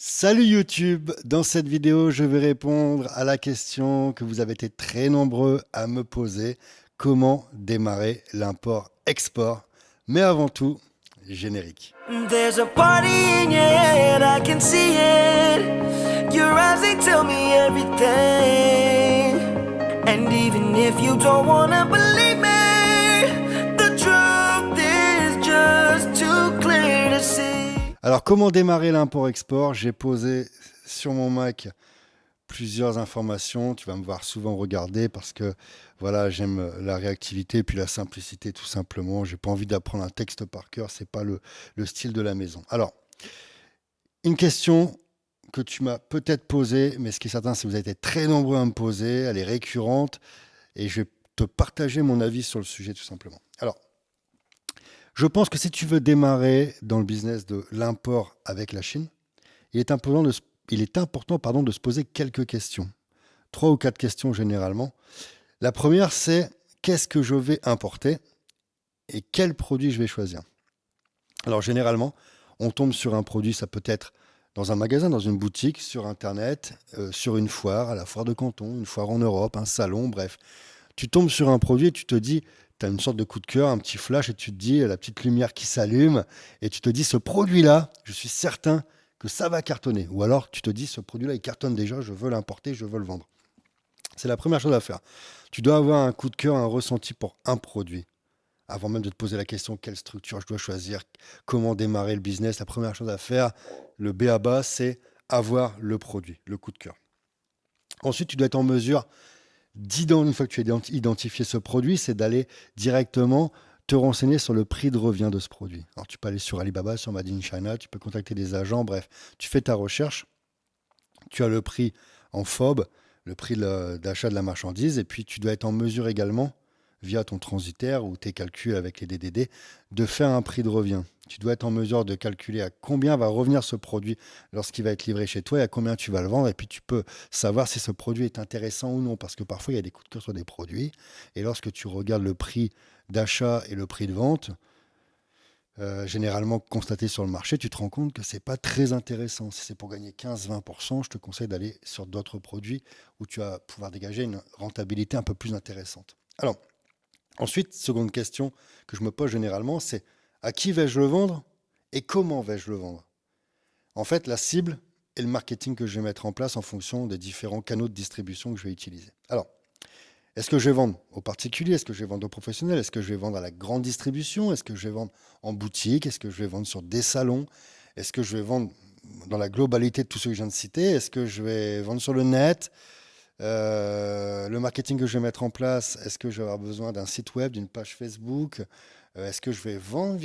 Salut YouTube! Dans cette vidéo, je vais répondre à la question que vous avez été très nombreux à me poser. Comment démarrer l'import-export? Mais avant tout, générique. There's a party in your head, I can see it. Your eyes, they tell me everything. And even if you don't wanna believe me, the truth is just too clear to see. Alors, comment démarrer l'import-export? J'ai posé sur mon Mac plusieurs informations. Tu vas me voir souvent regarder parce que voilà, j'aime la réactivité et puis la simplicité tout simplement. J'ai pas envie d'apprendre un texte par cœur, c'est pas le style de la maison. Alors, une question que tu m'as peut-être posée, mais ce qui est certain, c'est que vous avez été très nombreux à me poser, elle est récurrente et je vais te partager mon avis sur le sujet tout simplement. Alors, je pense que si tu veux démarrer dans le business de l'import avec la Chine, il est important de se poser quelques questions. 3 ou 4 questions généralement. La première, c'est qu'est-ce que je vais importer et quel produit je vais choisir. Alors généralement, on tombe sur un produit, ça peut être dans un magasin, dans une boutique, sur Internet, sur une foire, à la foire de Canton, une foire en Europe, un salon, bref. Tu tombes sur un produit et tu te dis, tu as une sorte de coup de cœur, un petit flash et tu te dis, la petite lumière qui s'allume et tu te dis, ce produit-là, je suis certain que ça va cartonner. Ou alors tu te dis, ce produit-là, il cartonne déjà, je veux l'importer, je veux le vendre. C'est la première chose à faire. Tu dois avoir un coup de cœur, un ressenti pour un produit. Avant même de te poser la question, quelle structure je dois choisir, comment démarrer le business, la première chose à faire, le B à bas, c'est avoir le produit, le coup de cœur. Ensuite, tu dois être en mesure une fois que tu as identifié ce produit, c'est d'aller directement te renseigner sur le prix de revient de ce produit. Alors, tu peux aller sur Alibaba, sur Made in China, tu peux contacter des agents, bref, tu fais ta recherche, tu as le prix en FOB, le prix d'achat de la marchandise, et puis tu dois être en mesure également, via ton transitaire ou tes calculs avec les DDD, de faire un prix de revient. Tu dois être en mesure de calculer à combien va revenir ce produit lorsqu'il va être livré chez toi et à combien tu vas le vendre. Et puis tu peux savoir si ce produit est intéressant ou non, parce que parfois il y a des coups de cœur sur des produits. Et lorsque tu regardes le prix d'achat et le prix de vente, généralement constaté sur le marché, tu te rends compte que c'est pas très intéressant. Si c'est pour gagner 15-20%, je te conseille d'aller sur d'autres produits où tu vas pouvoir dégager une rentabilité un peu plus intéressante. Alors, ensuite, seconde question que je me pose généralement, c'est à qui vais-je le vendre et comment vais-je le vendre? En fait, la cible et le marketing que je vais mettre en place en fonction des différents canaux de distribution que je vais utiliser. Alors, est-ce que je vais vendre aux particuliers? Est-ce que je vais vendre aux professionnels? Est-ce que je vais vendre à la grande distribution? Est-ce que je vais vendre en boutique? Est-ce que je vais vendre sur des salons? Est-ce que je vais vendre dans la globalité de tous ceux que je viens de citer? Est-ce que je vais vendre sur le net? Le marketing que je vais mettre en place, est-ce que je vais avoir besoin d'un site web, d'une page Facebook? Est-ce que je vais vendre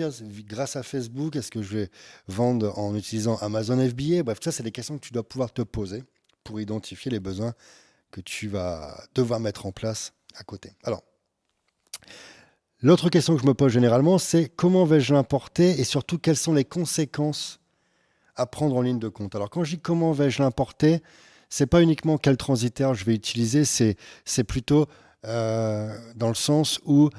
grâce à Facebook? Est-ce que je vais vendre en utilisant Amazon FBA? Bref, ça, c'est des questions que tu dois pouvoir te poser pour identifier les besoins que tu vas devoir mettre en place à côté. Alors, l'autre question que je me pose généralement, c'est comment vais-je l'importer et surtout quelles sont les conséquences à prendre en ligne de compte. Alors, quand je dis comment vais-je l'importer, c'est pas uniquement quel transitaire je vais utiliser, c'est plutôt dans le sens où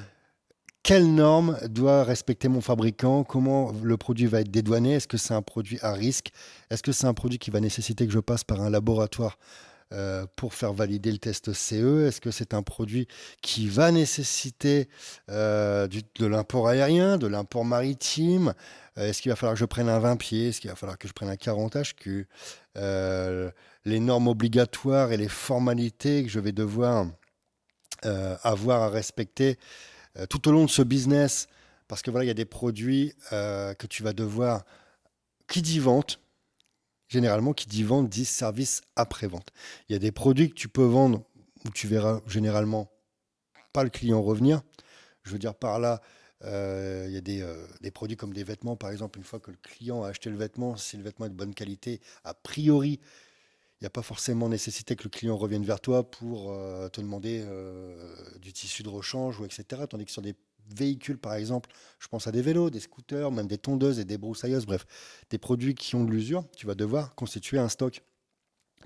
quelles normes doit respecter mon fabricant, comment le produit va être dédouané, est-ce que c'est un produit à risque, est-ce que c'est un produit qui va nécessiter que je passe par un laboratoire pour faire valider le test CE? Est-ce que c'est un produit qui va nécessiter de l'import aérien, de l'import maritime? Est-ce qu'il va falloir que je prenne un 20 pieds? Est-ce qu'il va falloir que je prenne un 40 HQ? Les normes obligatoires et les formalités que je vais devoir avoir à respecter tout au long de ce business, parce que voilà, il y a des produits que tu vas devoir, qui dit vente, généralement, qui dit vente, dit service après-vente. Il y a des produits que tu peux vendre où tu verras généralement pas le client revenir. Je veux dire par là, il y a des produits comme des vêtements, par exemple, une fois que le client a acheté le vêtement, si le vêtement est de bonne qualité, a priori, il n'y a pas forcément nécessité que le client revienne vers toi pour te demander du tissu de rechange ou etc. Tandis que sur des véhicules, par exemple, je pense à des vélos, des scooters, même des tondeuses et des broussailleuses, bref, des produits qui ont de l'usure, tu vas devoir constituer un stock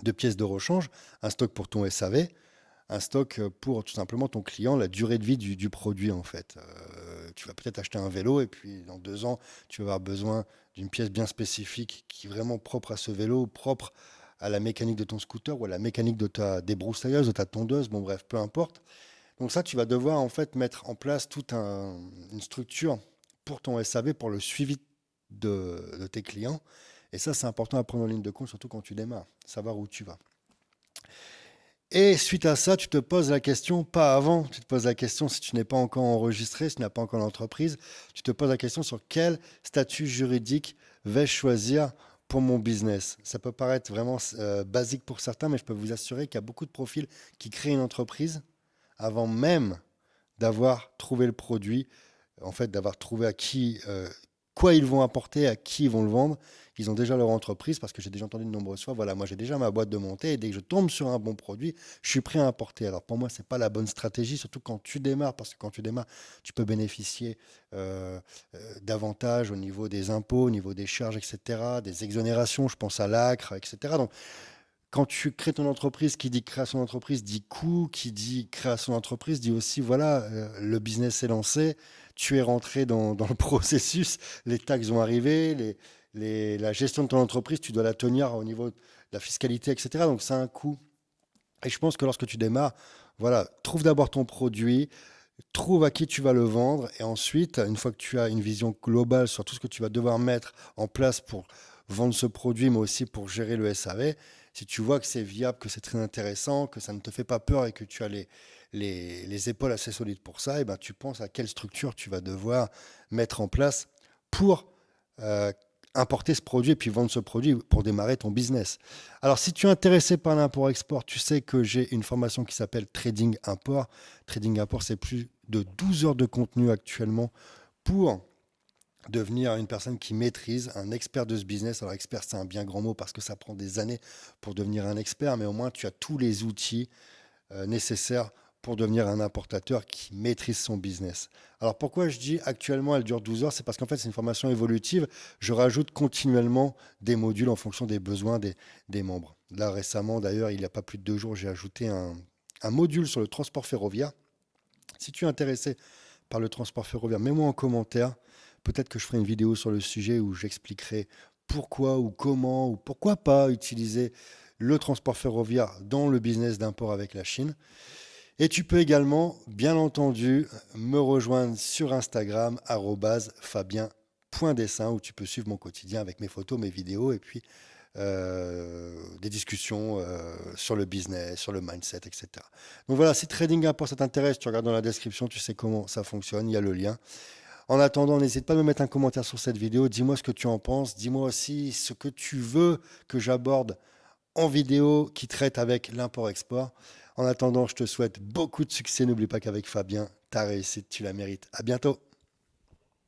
de pièces de rechange, un stock pour ton SAV, un stock pour tout simplement ton client, la durée de vie du produit en fait. tu vas peut-être acheter un vélo et puis dans 2 ans, tu vas avoir besoin d'une pièce bien spécifique qui est vraiment propre à ce vélo, propre à la mécanique de ton scooter ou à la mécanique de ta débroussailleuse, de ta tondeuse, bon bref, peu importe. Donc ça, tu vas devoir en fait mettre en place une structure pour ton SAV, pour le suivi de tes clients. Et ça, c'est important à prendre en ligne de compte, surtout quand tu démarres, savoir où tu vas. Et suite à ça, tu te poses la question, pas avant, tu te poses la question si tu n'es pas encore enregistré, si tu n'as pas encore l'entreprise, tu te poses la question sur quel statut juridique vais-je choisir pour mon business. Ça peut paraître vraiment basique pour certains, mais je peux vous assurer qu'il y a beaucoup de profils qui créent une entreprise avant même d'avoir trouvé le produit, en fait, d'avoir trouvé à qui, quoi ils vont apporter, à qui ils vont le vendre. Ils ont déjà leur entreprise parce que j'ai déjà entendu de nombreuses fois, voilà, moi j'ai déjà ma boîte de montée et dès que je tombe sur un bon produit, je suis prêt à importer. Alors pour moi, c'est pas la bonne stratégie, surtout quand tu démarres, parce que quand tu démarres, tu peux bénéficier d'avantages au niveau des impôts, au niveau des charges, etc., des exonérations, je pense à l'ACRE, etc. Donc quand tu crées ton entreprise, qui dit création d'entreprise dit coût, qui dit création d'entreprise dit aussi, voilà, le business est lancé, tu es rentré dans le processus, les taxes vont arriver, la gestion de ton entreprise, tu dois la tenir au niveau de la fiscalité, etc. Donc c'est un coût. Et je pense que lorsque tu démarres, voilà, trouve d'abord ton produit, trouve à qui tu vas le vendre, et ensuite, une fois que tu as une vision globale sur tout ce que tu vas devoir mettre en place pour vendre ce produit, mais aussi pour gérer le SAV, si tu vois que c'est viable, que c'est très intéressant, que ça ne te fait pas peur et que tu as les épaules assez solides pour ça, et ben tu penses à quelle structure tu vas devoir mettre en place pour euh, importer ce produit et puis vendre ce produit pour démarrer ton business. Alors, si tu es intéressé par l'import-export, tu sais que j'ai une formation qui s'appelle Trading Import. Trading Import, c'est plus de 12 heures de contenu actuellement pour devenir une personne qui maîtrise, un expert de ce business. Alors, expert, c'est un bien grand mot parce que ça prend des années pour devenir un expert, mais au moins, tu as tous les outils nécessaires pour devenir un importateur qui maîtrise son business. Alors pourquoi je dis actuellement elle dure 12 heures, c'est parce qu'en fait c'est une formation évolutive, je rajoute continuellement des modules en fonction des besoins des membres. Là récemment d'ailleurs, il n'y a pas plus de 2 jours, j'ai ajouté un module sur le transport ferroviaire. Si tu es intéressé par le transport ferroviaire, mets-moi en commentaire, peut-être que je ferai une vidéo sur le sujet où j'expliquerai pourquoi ou comment ou pourquoi pas utiliser le transport ferroviaire dans le business d'import avec la Chine. Et tu peux également, bien entendu, me rejoindre sur Instagram, @fabien.dessin, où tu peux suivre mon quotidien avec mes photos, mes vidéos, et puis des discussions sur le business, sur le mindset, etc. Donc voilà, si Trading Import ça t'intéresse, tu regardes dans la description, tu sais comment ça fonctionne, il y a le lien. En attendant, n'hésite pas à me mettre un commentaire sur cette vidéo, dis-moi ce que tu en penses, dis-moi aussi ce que tu veux que j'aborde en vidéo qui traite avec l'import-export. En attendant, je te souhaite beaucoup de succès. N'oublie pas qu'avec Fabien, ta réussite, tu la mérites. À bientôt.